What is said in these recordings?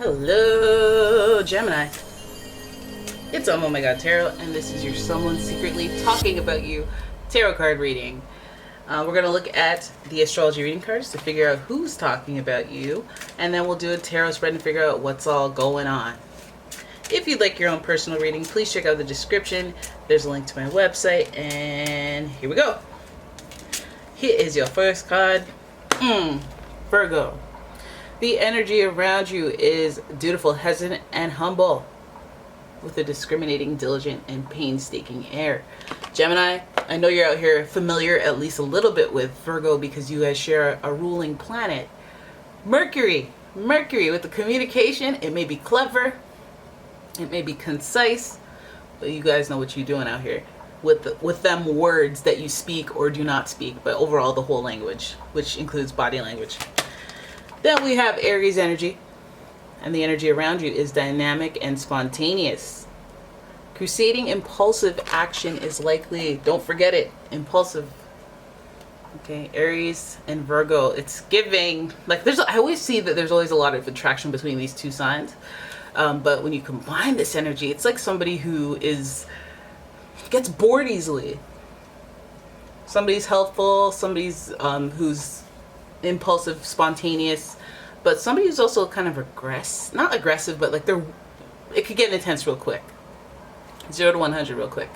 Hello, Gemini. It's umomgtarot, and this is your someone secretly talking about you tarot card reading. We're going to look at the astrology reading cards to figure out who's talking about you, and then we'll do a tarot spread and figure out what's all going on. If you'd like your own personal reading, please check out the description. There's a link to my website, and here we go. Here is your first card. Virgo. The energy around you is dutiful, hesitant, and humble, with a discriminating, diligent, and painstaking air. Gemini, I know you're out here familiar at least a little bit with Virgo because you guys share a ruling planet. Mercury with the communication. It may be clever, it may be concise, but you guys know what you're doing out here with them words that you speak or do not speak, but overall the whole language, which includes body language. Then we have Aries energy, and the energy around you is dynamic and spontaneous. Crusading impulsive action is likely. Don't forget it. Impulsive. Okay, Aries and Virgo. It's giving, like, I always see that there's always a lot of attraction between these two signs. But when you combine this energy, it's like somebody who gets bored easily. Somebody's helpful, somebody's who's impulsive, spontaneous, but somebody who's also kind of not aggressive, but like it could get intense real quick. 0 to 100 real quick,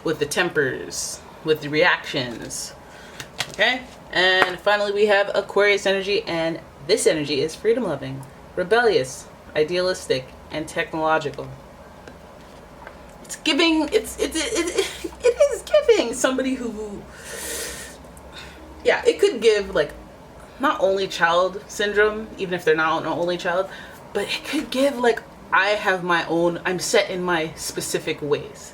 with the tempers, with the reactions. Okay, and finally we have Aquarius energy, and this energy is freedom loving, rebellious, idealistic, and technological. It's giving. It is giving somebody who, yeah, it could give like not only child syndrome, even if they're not an only child, but it could give like, I have my own, I'm set in my specific ways,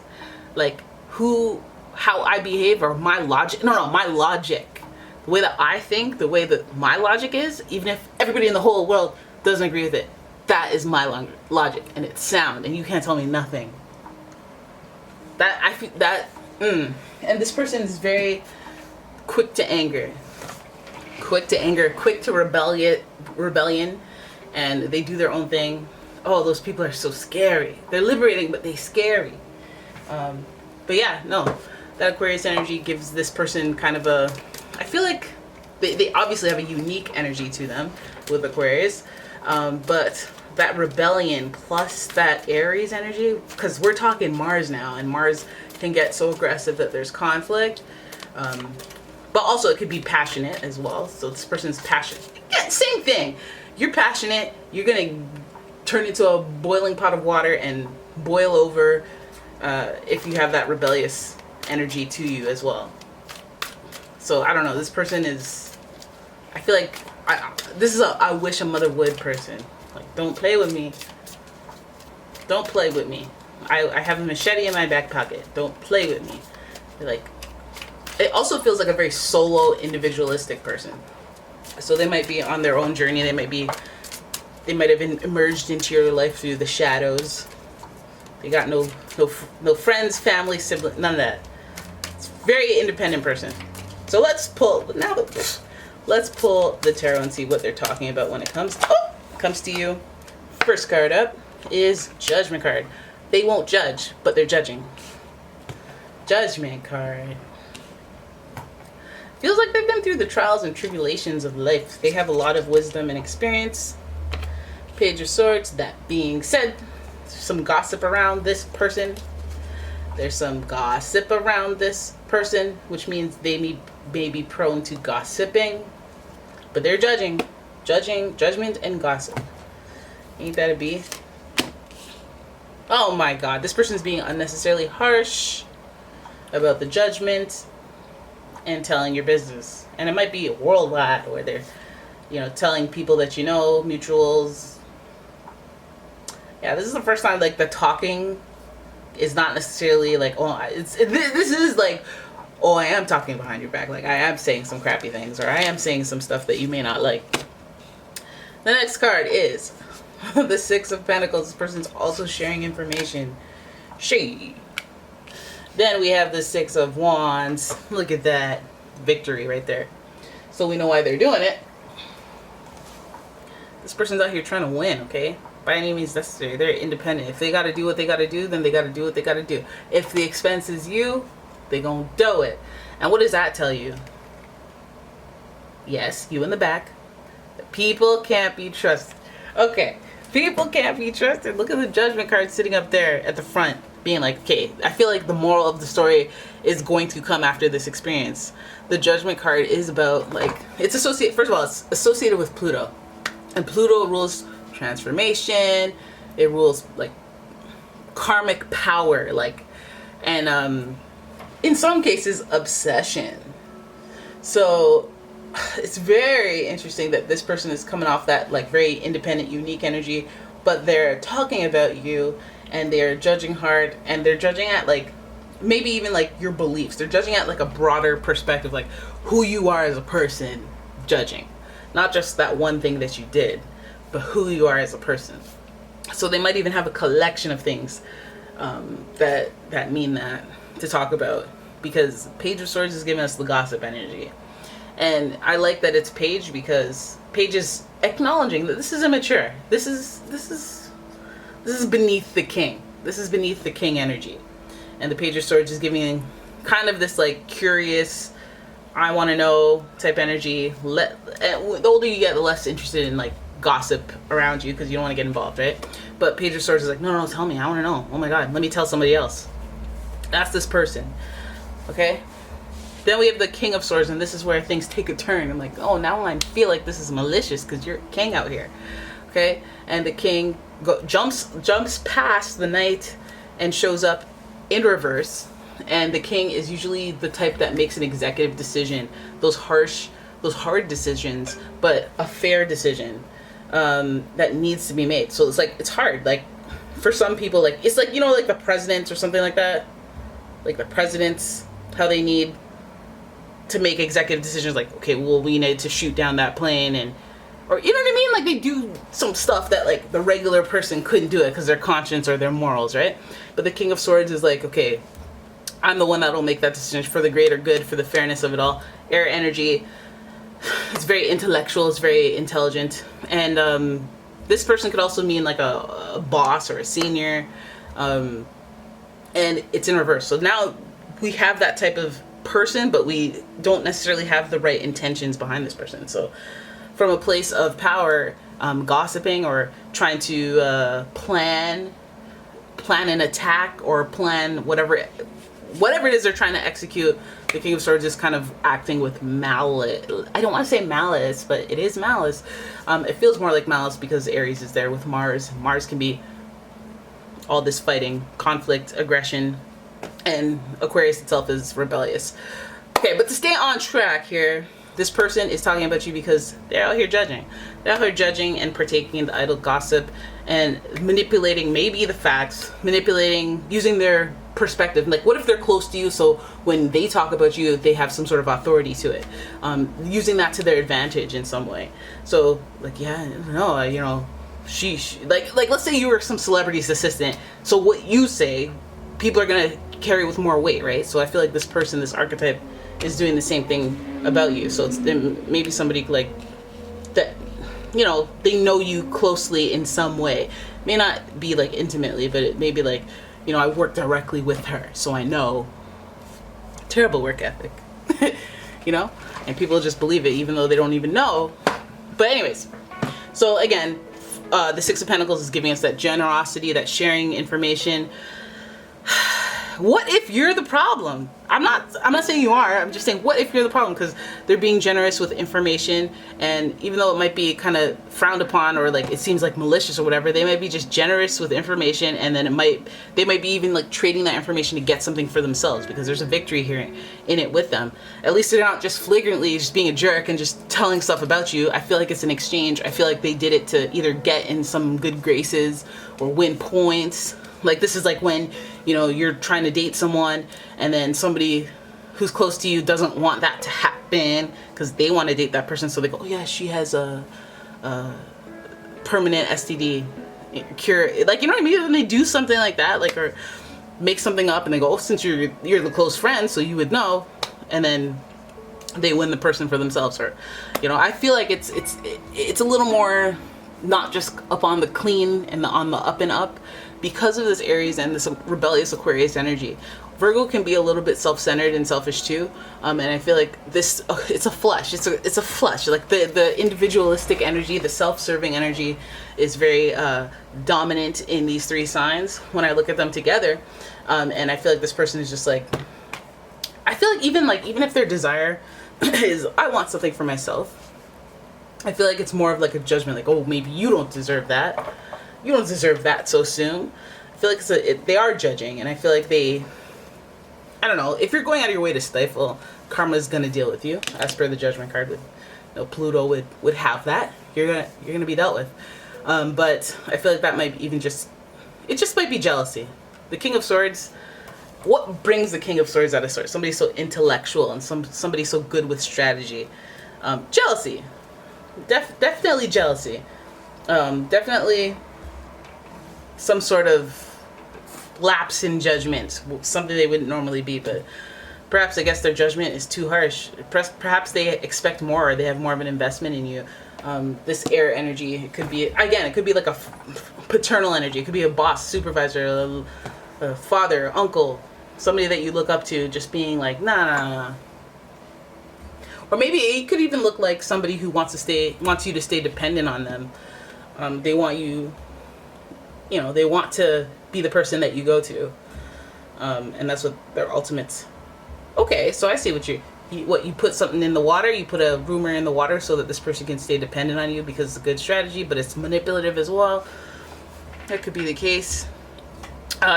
like how I behave, or my logic, my logic, the way that I think, the way that my logic is, even if everybody in the whole world doesn't agree with it, that is my logic, and it's sound, and you can't tell me nothing. That I feel that, and this person is very quick to anger, quick to rebellion, and they do their own thing. Oh, those people are so scary. They're liberating, but they're scary. But yeah, no, that Aquarius energy gives this person kind of a, I feel like they obviously have a unique energy to them with Aquarius, but that rebellion plus that Aries energy, because we're talking Mars now, and Mars can get so aggressive that there's conflict. But also it could be passionate as well. So this person's passionate. Yeah, same thing. You're passionate. You're going to turn into a boiling pot of water and boil over if you have that rebellious energy to you as well. So I don't know. This person is, I feel like, this is a I wish a mother would person. Like, don't play with me. Don't play with me. I have a machete in my back pocket. Don't play with me. Like, it also feels like a very solo, individualistic person. So they might be on their own journey. They might have emerged into your life through the shadows. They got no friends, family, siblings, none of that. It's a very independent person. So let's pull the tarot and see what they're talking about when it comes to you. First card up is Judgment card. They won't judge, but they're judging. Judgment card. Feels like they've been through the trials and tribulations of life. They have a lot of wisdom and experience. Page of Swords. That being said, there's some gossip around this person. Which means they may be prone to gossiping. But they're judging. Judgment and gossip. Ain't that a bee? Oh my god, this person's being unnecessarily harsh about the judgment and telling your business. And it might be worldwide, where they're, telling people that mutuals. Yeah, this is the first time, like, the talking is not necessarily like, this is like, I am talking behind your back. Like, I am saying some crappy things, or I am saying some stuff that you may not like. The next card is the Six of Pentacles. This person's also sharing information. Then we have the Six of Wands. Look at that. Victory right there. So we know why they're doing it. This person's out here trying to win, okay? by any means necessary. They're independent. If they got to do what they got to do, then they got to do what they got to do. If the expense is you, they gonna do it. And what does that tell you? Yes, you in the back. People can't be trusted. Okay, people can't be trusted. Look at the Judgment card sitting up there at the front, being like, okay, I feel like the moral of the story is going to come after this experience. The Judgment card is about, like, it's associated, first of all, it's associated with Pluto. And Pluto rules transformation. It rules, like, karmic power, like, and in some cases, obsession. So it's very interesting that this person is coming off that, like, very independent, unique energy, but they're talking about you, and they're judging hard, and they're judging at, like, maybe even, like, your beliefs. They're judging at, like, a broader perspective, like who you are as a person, judging, not just that one thing that you did, but who you are as a person. So they might even have a collection of things that mean that to talk about, because Page of Swords is giving us the gossip energy. And I like that it's Page, because Page is acknowledging that this is immature. This is beneath the king. This is beneath the king energy. And the Page of Swords is giving kind of this, like, curious, I want to know type energy. The older you get, the less interested in, like, gossip around you, because you don't want to get involved, right? But Page of Swords is like, no, tell me, I want to know. Oh my god, let me tell somebody else. That's this person. Okay? Then we have the King of Swords, and this is where things take a turn. I'm like, oh, now I feel like this is malicious because you're king out here. Okay? And the king jumps past the knight and shows up in reverse. And the king is usually the type that makes an executive decision. Those hard decisions, but a fair decision that needs to be made. So it's like, it's hard. Like, for some people, like, it's like, you know, like the presidents or something like that. Like the presidents, how they need to make executive decisions, like, okay, well, we need to shoot down that plane, and, or, you know what I mean? Like, they do some stuff that, like, the regular person couldn't do it because their conscience or their morals, right? But the King of Swords is like, okay, I'm the one that'll make that decision for the greater good, for the fairness of it all. Air energy, it's very intellectual, it's very intelligent, and this person could also mean like a boss or a senior, and it's in reverse. So now we have that type of person, but we don't necessarily have the right intentions behind this person. So from a place of power, gossiping or trying to plan an attack or plan whatever it is they're trying to execute, the King of Swords is kind of acting with malice. I don't want to say malice, but it is malice. It feels more like malice because Aries is there with Mars. Mars can be all this fighting, conflict, aggression, and Aquarius itself is rebellious. Okay, but to stay on track here, this person is talking about you because they're out here judging. They're out here judging and partaking in the idle gossip and manipulating maybe the facts, using their perspective. Like, what if they're close to you, so when they talk about you, they have some sort of authority to it, using that to their advantage in some way. So, like, yeah, no, you know, she like let's say you were some celebrity's assistant, so what you say, people are gonna carry with more weight, right? So I feel like this person, this archetype, is doing the same thing about you. So it's maybe somebody like that, you know, they know you closely in some way. May not be like intimately, but it may be like, you know, I work directly with her, so I know. Terrible work ethic. You know, and people just believe it even though they don't even know. But anyways, so again, the Six of Pentacles is giving us that generosity, that sharing information. What if you're the problem? I'm not saying you are. I'm just saying, what if you're the problem? Because they're being generous with information, and even though it might be kind of frowned upon or like it seems like malicious or whatever, they might be just generous with information, and then they might be even like trading that information to get something for themselves, because there's a victory here in it with them. At least they're not just flagrantly just being a jerk and just telling stuff about you. I feel like it's an exchange. I feel like they did it to either get in some good graces or win points. Like, this is like when, you know, you're trying to date someone and then somebody who's close to you doesn't want that to happen because they want to date that person. So they go, oh yeah, she has a permanent STD cure. Like, you know what I mean? When they do something like that, like, or make something up and they go, oh, since you're the close friend, so you would know. And then they win the person for themselves. Or, you know, I feel like it's a little more not just up on the clean and on the up and up. Because of this Aries and this rebellious Aquarius energy, Virgo can be a little bit self-centered and selfish too, and I feel like this it's a flesh. It's a flesh. Like the individualistic energy, the self-serving energy, is very dominant in these three signs when I look at them together, and I feel like this person is just like, I feel like even if their desire is I want something for myself, I feel like it's more of like a judgment, like, oh, maybe you don't deserve that. You don't deserve that so soon. I feel like they are judging, and I feel like I don't know, if you're going out of your way to stifle, karma's gonna deal with you, as per the Judgment card. With Pluto would have that. You're gonna be dealt with. But I feel like that might even it just might be jealousy. The King of Swords. What brings the King of Swords out of Swords? Somebody so intellectual and somebody so good with strategy. Jealousy. Definitely jealousy. Definitely some sort of lapse in judgment, something they wouldn't normally be, but perhaps I guess their judgment is too harsh. Perhaps they expect more, or they have more of an investment in you. This air energy, it could be like a paternal energy. It could be a boss, supervisor, a father, uncle, somebody that you look up to, just being like, nah. Or maybe it could even look like somebody who wants you to stay dependent on them. They want you, they want to be the person that you go to, and that's what their ultimates. Okay, so I see what you put something in the water. You put a rumor in the water so that this person can stay dependent on you because it's a good strategy, but it's manipulative as well. That could be the case.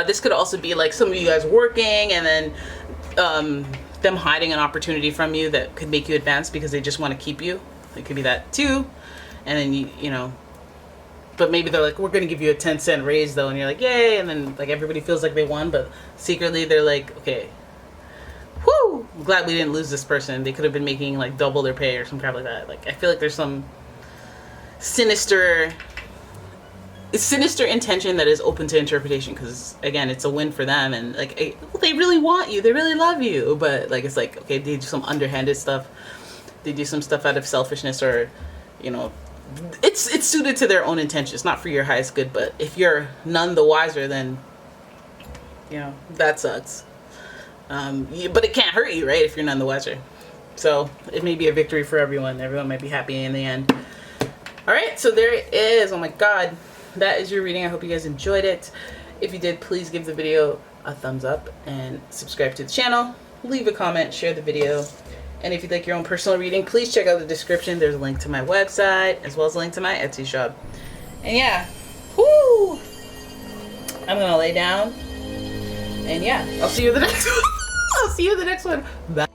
This could also be like some of you guys working and then them hiding an opportunity from you that could make you advance because they just want to keep you. It could be that too. And then you know, but maybe they're like, we're going to give you a 10-cent raise though, and you're like, yay, and then like everybody feels like they won, but secretly they're like, okay, whoo, I'm glad we didn't lose this person. They could have been making like double their pay or some crap like that. Like, I feel like there's some sinister intention that is open to interpretation, because again, it's a win for them, and like they really want you, they really love you, but like it's like, okay, they do some underhanded stuff, they do some stuff out of selfishness, or it's suited to their own intentions, not for your highest good. But if you're none the wiser, then that sucks. But it can't hurt you, right, if you're none the wiser. So it may be a victory for everyone. Everyone might be happy in the end. All right, so there it is. Oh my god, that is your reading. I hope you guys enjoyed it. If you did, please give the video a thumbs up and subscribe to the channel. Leave a comment, share the video. And if you'd like your own personal reading, please check out the description. There's a link to my website as well as a link to my Etsy shop. And yeah, whoo! I'm gonna lay down. And yeah, I'll see you in the next one. I'll see you in the next one. Bye.